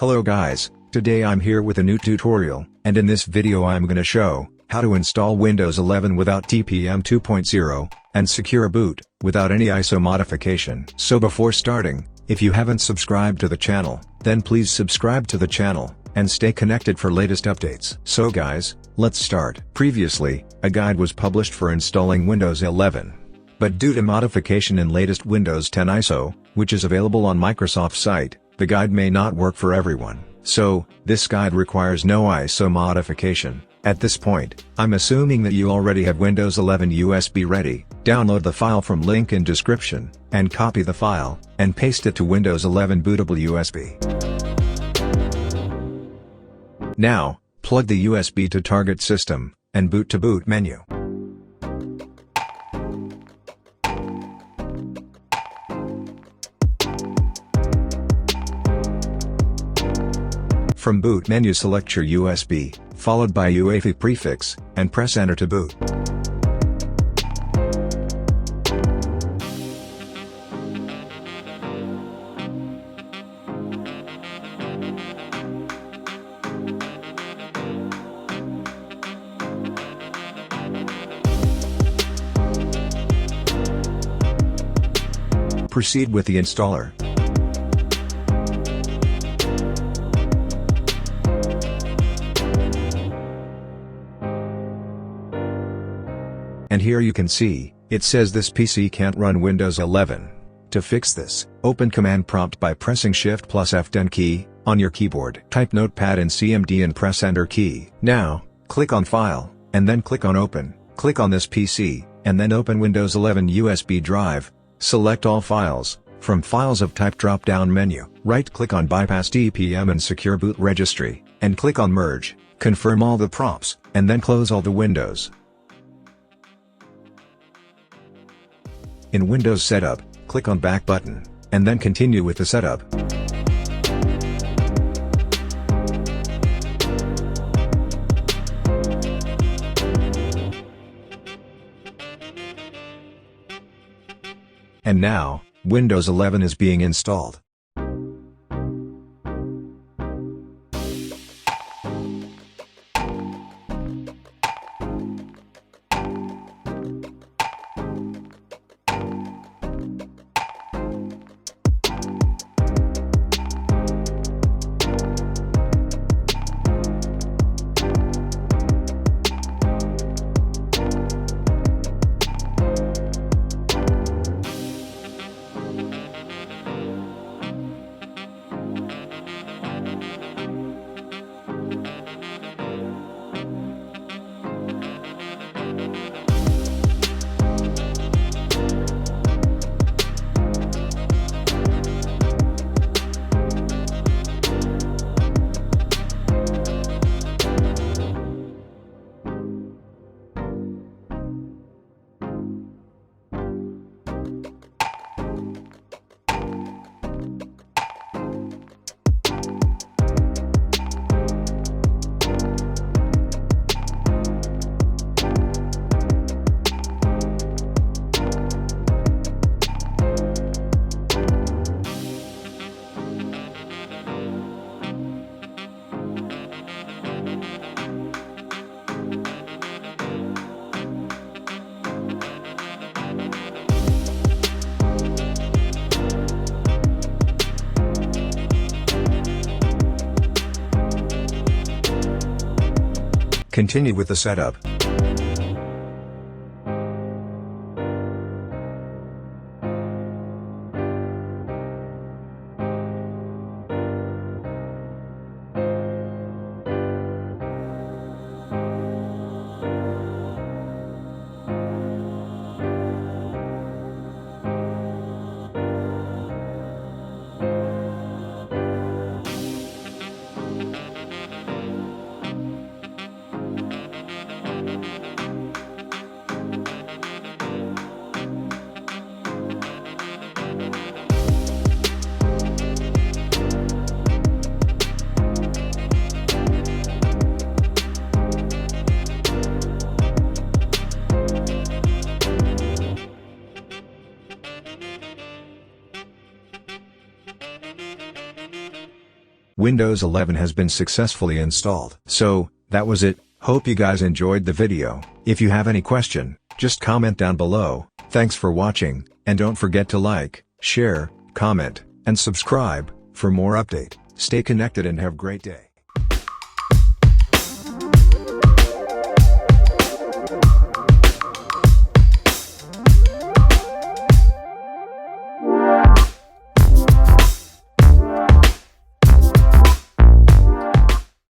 Hello guys, today I'm here with a new tutorial, and in this video I'm gonna show how to install Windows 11 without TPM 2.0, and secure boot, without any ISO modification. So before starting, if you haven't subscribed to the channel, then please subscribe to the channel, and stay connected for latest updates. So guys, let's start. Previously, a guide was published for installing Windows 11. But due to modification in latest Windows 10 ISO, which is available on Microsoft's site, the guide may not work for everyone. So, this guide requires no ISO modification. At this point, I'm assuming that you already have Windows 11 USB ready. Download the file from link in description, and copy the file, and paste it to Windows 11 bootable USB. Now, plug the USB to target system, and boot to boot menu. From boot menu select your USB, followed by UEFI prefix, and press enter to boot. Proceed with the installer. And here you can see, it says this PC can't run Windows 11. To fix this, open Command Prompt by pressing Shift plus F10 key on your keyboard. Type Notepad and CMD and press Enter key. Now, click on File, and then click on Open. Click on this PC, and then open Windows 11 USB drive. Select all files. From Files of Type drop-down menu, right-click on Bypass TPM and Secure Boot Registry, and click on Merge. Confirm all the prompts, and then close all the windows. In Windows Setup, click on Back button, and then continue with the setup. And now, Windows 11 is being installed. Continue with the setup. Windows 11 has been successfully installed. So, that was it. Hope you guys enjoyed the video. If you have any question, just comment down below. Thanks for watching, and don't forget to like, share, comment, and subscribe for more update. Stay connected and have a great day.